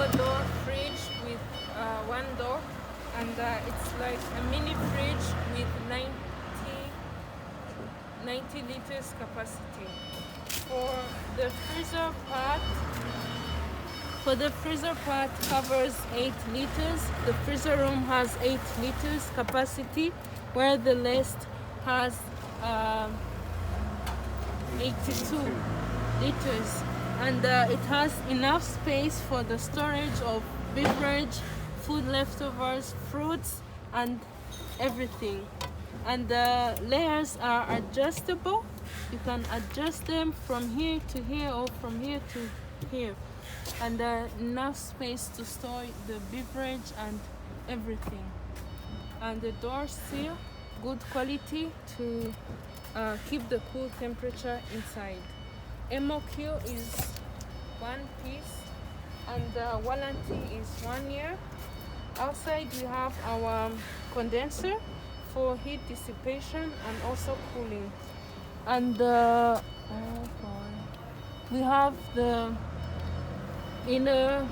4-door fridge with one door, and it's like a mini fridge with 90 liters capacity. For the freezer part covers 8 liters. The freezer room has 8 liters capacity, where the list has 82 liters, and it has enough space for the storage of beverage, food leftovers, fruits, and everything. And the layers are adjustable. You can adjust them from here to here or from here to here, and enough space to store the beverage and everything. And the door seal, good quality to keep the cool temperature inside. MOQ is 1 piece, and the warranty is 1 year. Outside we have our condenser for heat dissipation and also cooling, and we have the inner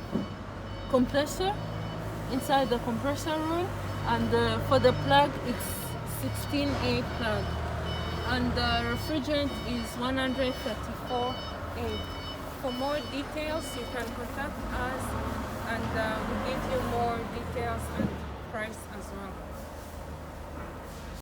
compressor inside the compressor room, and for the plug it's 16A plug, and the refrigerant is 134A. For more details you can contact us, and we'll give you more details and price as well.